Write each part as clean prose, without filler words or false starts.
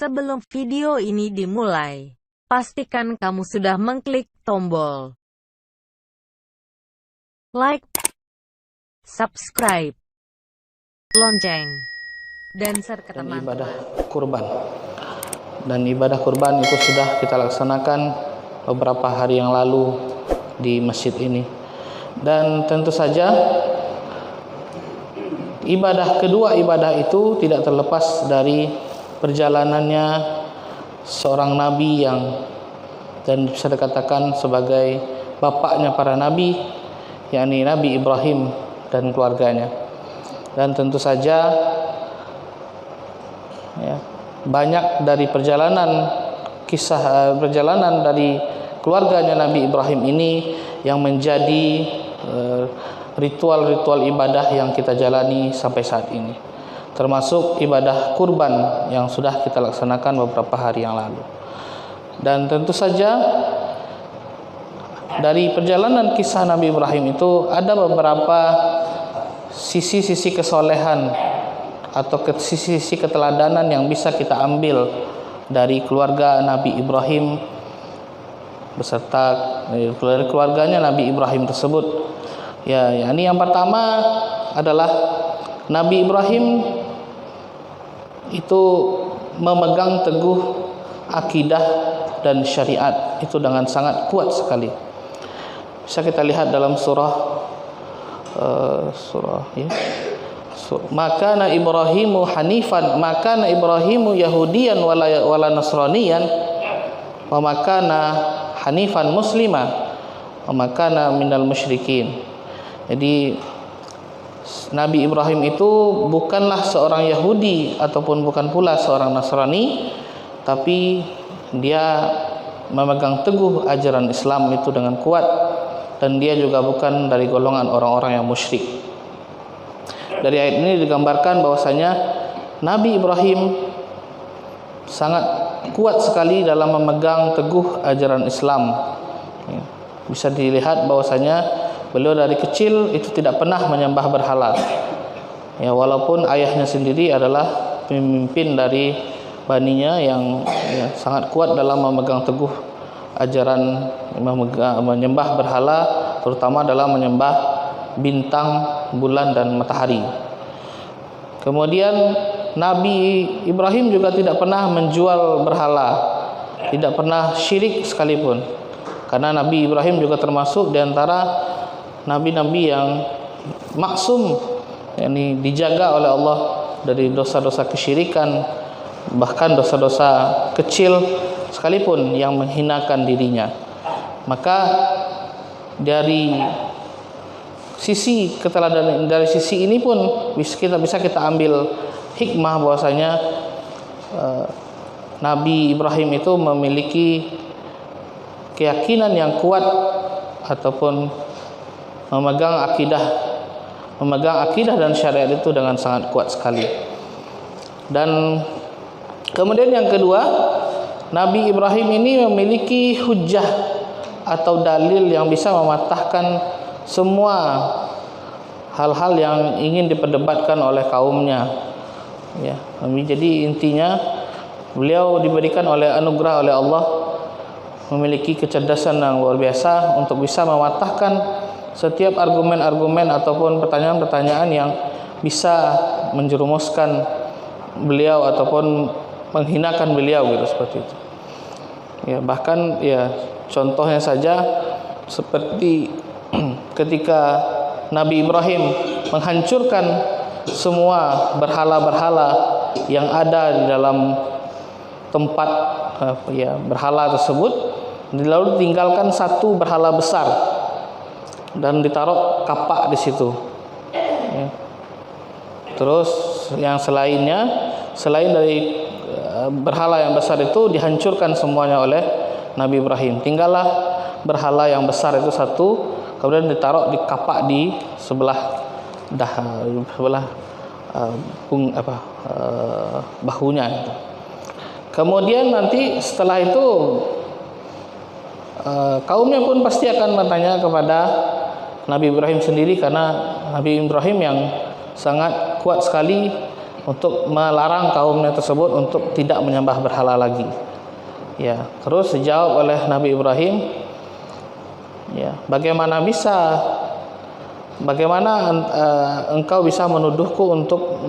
Sebelum video ini dimulai, pastikan kamu sudah mengklik tombol like, subscribe, lonceng, dan share ke dan teman-teman. ibadah kurban. Dan ibadah kurban itu sudah kita laksanakan beberapa hari yang lalu di masjid ini. Dan tentu saja kedua ibadah itu tidak terlepas dari perjalanannya seorang nabi yang dan bisa dikatakan sebagai bapaknya para nabi, yakni Nabi Ibrahim dan keluarganya. Dan tentu saja ya, banyak dari kisah perjalanan dari keluarganya Nabi Ibrahim ini yang menjadi ritual-ritual ibadah yang kita jalani sampai saat ini, termasuk ibadah kurban yang sudah kita laksanakan beberapa hari yang lalu. Dan tentu saja dari perjalanan kisah Nabi Ibrahim itu ada beberapa sisi-sisi kesolehan atau sisi-sisi keteladanan yang bisa kita ambil dari keluarga Nabi Ibrahim beserta dari keluarganya Nabi Ibrahim tersebut. Ya, ini yang pertama adalah Nabi Ibrahim itu memegang teguh akidah dan syariat itu dengan sangat kuat sekali. Bisa kita lihat dalam surah maka Ibrahimu hanifan, maka Ibrahimu yahudiyan wala nasraniyan, wa makana hanifan muslima, wa makana minal musyrikin. Jadi Nabi Ibrahim itu bukanlah seorang Yahudi ataupun bukan pula seorang Nasrani, tapi dia memegang teguh ajaran Islam itu dengan kuat, dan dia juga bukan dari golongan orang-orang yang musyrik. Dari ayat ini digambarkan bahwasanya Nabi Ibrahim sangat kuat sekali dalam memegang teguh ajaran Islam. Bisa dilihat bahwasanya beliau dari kecil itu tidak pernah menyembah berhala. Ya, walaupun ayahnya sendiri adalah pemimpin dari baninya yang sangat kuat dalam memegang teguh ajaran menyembah berhala, terutama dalam menyembah bintang, bulan dan matahari. Kemudian Nabi Ibrahim juga tidak pernah menjual berhala, tidak pernah syirik sekalipun. Karena Nabi Ibrahim juga termasuk di antara nabi-nabi yang maksum, yakni dijaga oleh Allah dari dosa-dosa kesyirikan, bahkan dosa-dosa kecil sekalipun yang menghinakan dirinya. Maka dari sisi keteladanan, dari sisi ini pun bisa kita ambil hikmah bahwasanya Nabi Ibrahim itu memiliki keyakinan yang kuat ataupun memegang akidah dan syariat itu dengan sangat kuat sekali. Dan kemudian yang kedua, Nabi Ibrahim ini memiliki hujjah atau dalil yang bisa mematahkan semua hal-hal yang ingin diperdebatkan oleh kaumnya. Ya, jadi intinya beliau diberikan anugerah oleh Allah memiliki kecerdasan yang luar biasa untuk bisa mematahkan setiap argumen-argumen ataupun pertanyaan-pertanyaan yang bisa menjerumuskan beliau ataupun menghinakan beliau gitu, seperti itu. Ya, bahkan ya contohnya saja seperti ketika Nabi Ibrahim menghancurkan semua berhala-berhala yang ada di dalam tempat berhala tersebut, lalu tinggalkan satu berhala besar dan ditaruh kapak di situ. Ya. Terus yang selain dari berhala yang besar itu dihancurkan semuanya oleh Nabi Ibrahim. Tinggallah berhala yang besar itu satu, kemudian ditaruh di kapak di sebelah bahunya. Kemudian nanti setelah itu kaumnya pun pasti akan bertanya kepada Nabi Ibrahim sendiri, karena Nabi Ibrahim yang sangat kuat sekali untuk melarang kaumnya tersebut untuk tidak menyembah berhala lagi. Ya, terus dijawab oleh Nabi Ibrahim, ya, bagaimana engkau bisa menuduhku untuk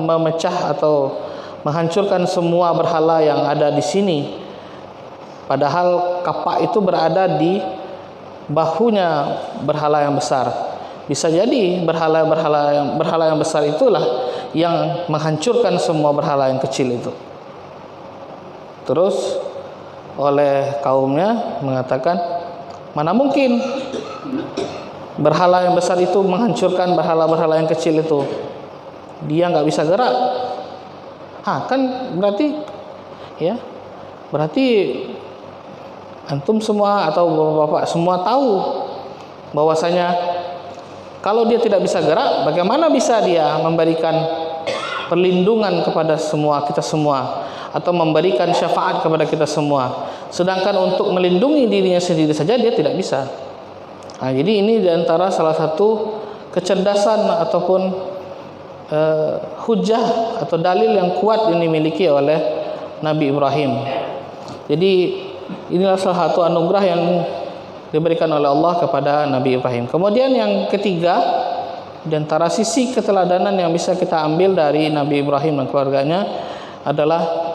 memecah atau menghancurkan semua berhala yang ada di sini, padahal kapak itu berada di bahunya berhala yang besar. Bisa jadi berhala yang besar itulah yang menghancurkan semua berhala yang kecil itu. Terus oleh kaumnya mengatakan, mana mungkin berhala yang besar itu menghancurkan berhala-berhala yang kecil itu, dia nggak bisa gerak. Kan berarti, ya, berarti antum semua atau bapak-bapak semua tahu bahwasanya kalau dia tidak bisa gerak, bagaimana bisa dia memberikan perlindungan kepada kita semua atau memberikan syafaat kepada kita semua, sedangkan untuk melindungi dirinya sendiri saja dia tidak bisa. Jadi ini diantara salah satu kecerdasan ataupun hujah atau dalil yang kuat yang dimiliki oleh Nabi Ibrahim. Jadi inilah salah satu anugerah yang diberikan oleh Allah kepada Nabi Ibrahim. Kemudian yang ketiga, di antara sisi keteladanan yang bisa kita ambil dari Nabi Ibrahim dan keluarganya adalah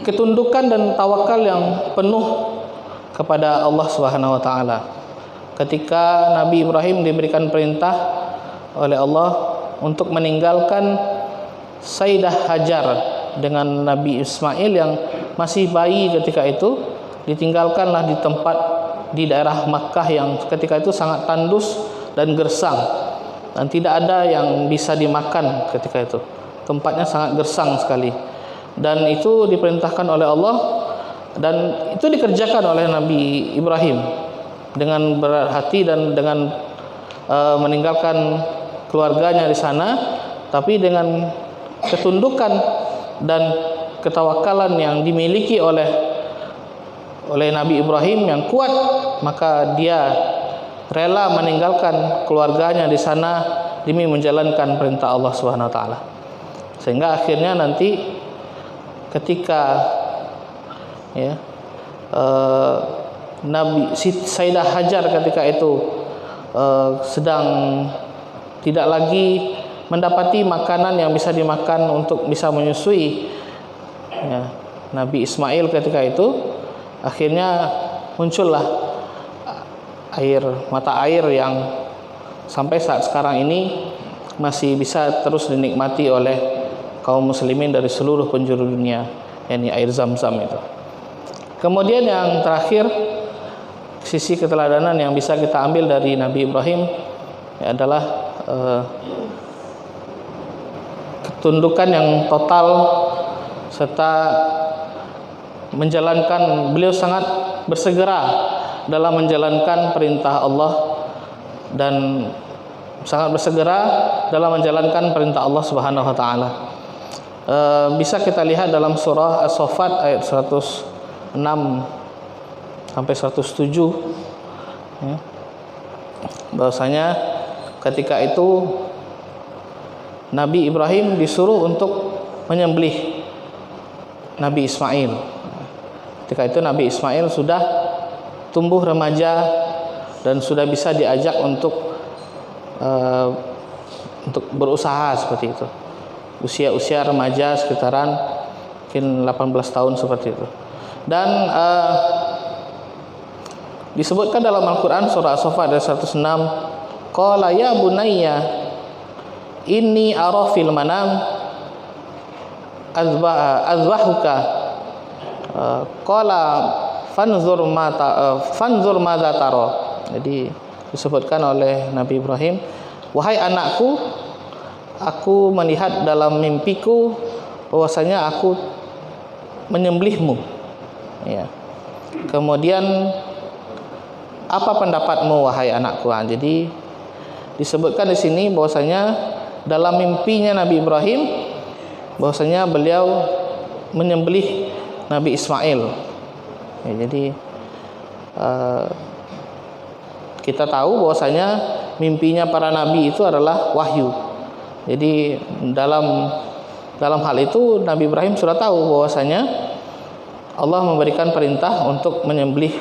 ketundukan dan tawakal yang penuh kepada Allah Subhanahu wa taala. Ketika Nabi Ibrahim diberikan perintah oleh Allah untuk meninggalkan Sayyidah Hajar dengan Nabi Ismail yang masih bayi ketika itu, ditinggalkanlah di tempat di daerah Makkah yang ketika itu sangat tandus dan gersang dan tidak ada yang bisa dimakan ketika itu. Tempatnya sangat gersang sekali. Dan itu diperintahkan oleh Allah dan itu dikerjakan oleh Nabi Ibrahim dengan berat hati dan dengan meninggalkan keluarganya di sana, tapi dengan ketundukan dan ketawakalan yang dimiliki oleh Nabi Ibrahim yang kuat, maka dia rela meninggalkan keluarganya di sana demi menjalankan perintah Allah Subhanahu wa taala. Sehingga akhirnya nanti ketika Nabi Sayyidah Hajar ketika itu sedang tidak lagi mendapati makanan yang bisa dimakan untuk bisa menyusui Nabi Ismail ketika itu, akhirnya muncullah mata air yang sampai saat sekarang ini masih bisa terus dinikmati oleh kaum muslimin dari seluruh penjuru dunia, yakni air Zam-Zam itu. Kemudian yang terakhir, sisi keteladanan yang bisa kita ambil dari Nabi Ibrahim adalah ketundukan yang total serta beliau sangat bersegera dalam menjalankan perintah Allah dan sangat bersegera dalam menjalankan perintah Allah Subhanahu wa taala. Bisa kita lihat dalam surah As-Saffat ayat 106 sampai 107, ya, bahwasanya ketika itu Nabi Ibrahim disuruh untuk menyembelih Nabi Ismail. Ketika itu Nabi Ismail sudah tumbuh remaja dan sudah bisa diajak untuk berusaha seperti itu. Usia remaja sekitaran mungkin 18 tahun seperti itu. Dan disebutkan dalam Al-Quran surah As-Saffat ayat 106, qala ya bunayya inni ara fil manam azbahuka qala fanzur madza tara. Jadi disebutkan oleh Nabi Ibrahim, wahai anakku, aku melihat dalam mimpiku bahwasanya aku menyembelihmu. Ya. Kemudian apa pendapatmu wahai anakku? Jadi disebutkan di sini bahwasanya dalam mimpinya Nabi Ibrahim bahwasanya beliau menyembelih Nabi Ismail. Ya, jadi kita tahu bahwasanya mimpinya para nabi itu adalah wahyu. Jadi dalam hal itu Nabi Ibrahim sudah tahu bahwasanya Allah memberikan perintah untuk menyembelih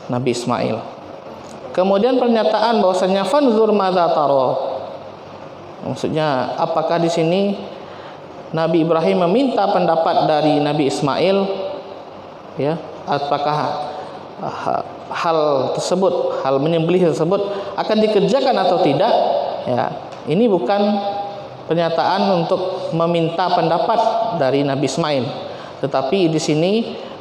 Nabi Ismail. Kemudian pernyataan bahwasanya fanzur madza tara. Maksudnya apakah di sini Nabi Ibrahim meminta pendapat dari Nabi Ismail, ya, apakah hal tersebut, hal menyembelih tersebut akan dikerjakan atau tidak? Ya, ini bukan pernyataan untuk meminta pendapat dari Nabi Ismail, tetapi di sini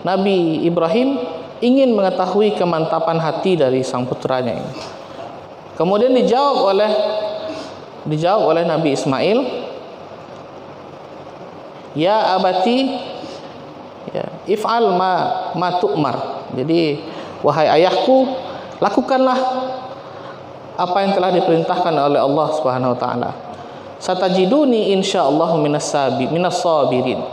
Nabi Ibrahim ingin mengetahui kemantapan hati dari sang putranya ini. Kemudian dijawab oleh Nabi Ismail, ya abati, ya, if'al ma tu'mar. Jadi wahai ayahku, lakukanlah apa yang telah diperintahkan oleh Allah Subhanahu wa taala. Satajiduni insyaallah minas sabirin.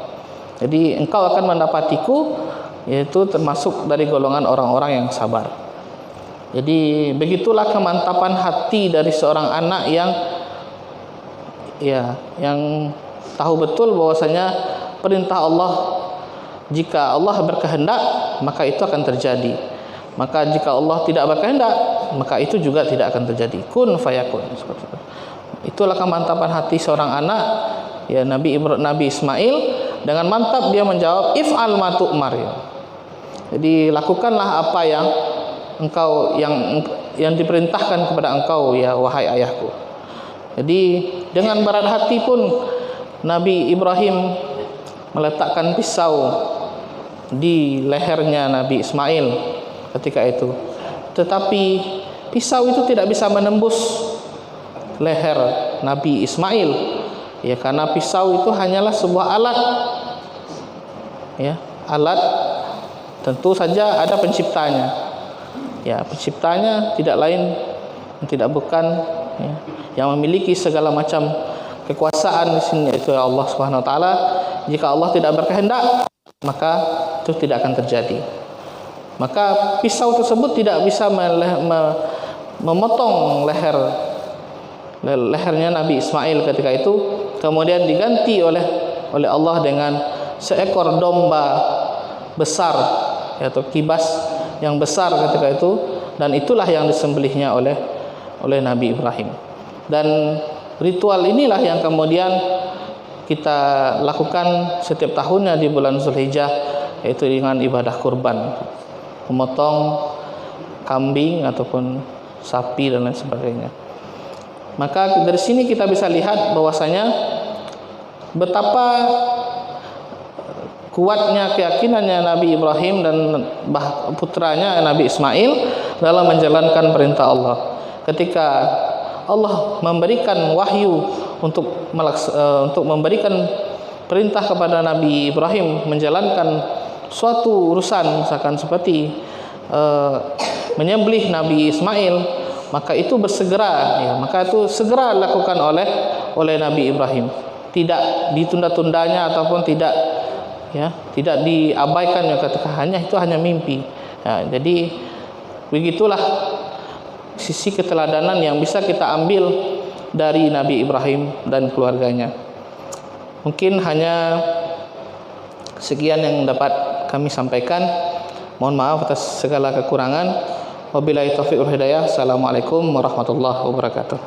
Jadi engkau akan mendapatiku, yaitu termasuk dari golongan orang-orang yang sabar. Jadi begitulah kemantapan hati dari seorang anak yang tahu betul bahwasanya perintah Allah, jika Allah berkehendak maka itu akan terjadi. Maka jika Allah tidak berkehendak maka itu juga tidak akan terjadi. Kun fayakun. Itulah kemantapan hati seorang anak, ya, Nabi Ismail. Dengan mantap dia menjawab, if'al ma tu'mar, ya. Jadi lakukanlah apa yang diperintahkan kepada engkau, ya wahai ayahku. Jadi dengan berat hati pun Nabi Ibrahim meletakkan pisau di lehernya Nabi Ismail ketika itu. Tetapi pisau itu tidak bisa menembus leher Nabi Ismail, ya, karena pisau itu hanyalah sebuah alat, ya, alat. Tentu saja ada penciptanya, ya, penciptanya tidak lain, tidak bukan, ya, yang memiliki segala macam kekuasaan di sini, yaitu Allah Subhanahu wa taala. Jika Allah tidak berkehendak maka itu tidak akan terjadi. Maka pisau tersebut tidak bisa memotong lehernya Nabi Ismail ketika itu. Kemudian diganti oleh Allah dengan seekor domba besar, yaitu kibas yang besar ketika itu, dan itulah yang disembelihnya oleh Nabi Ibrahim. Dan ritual inilah yang kemudian kita lakukan setiap tahunnya di bulan Zulhijjah, yaitu dengan ibadah kurban, memotong kambing ataupun sapi dan lain sebagainya. Maka dari sini kita bisa lihat bahwasanya betapa kuatnya keyakinannya Nabi Ibrahim dan putranya Nabi Ismail dalam menjalankan perintah Allah. Ketika Allah memberikan wahyu untuk memberikan perintah kepada Nabi Ibrahim menjalankan suatu urusan, misalkan seperti menyembelih Nabi Ismail, maka itu bersegera, ya, maka itu segera dilakukan oleh Nabi Ibrahim. Tidak ditunda-tundanya ataupun tidak diabaikan, ya, ketika itu hanya mimpi. Ya, jadi begitulah sisi keteladanan yang bisa kita ambil dari Nabi Ibrahim dan keluarganya. Mungkin hanya sekian yang dapat kami sampaikan. Mohon maaf atas segala kekurangan. Wabillahi taufiq wal hidayah. Assalamualaikum warahmatullahi wabarakatuh.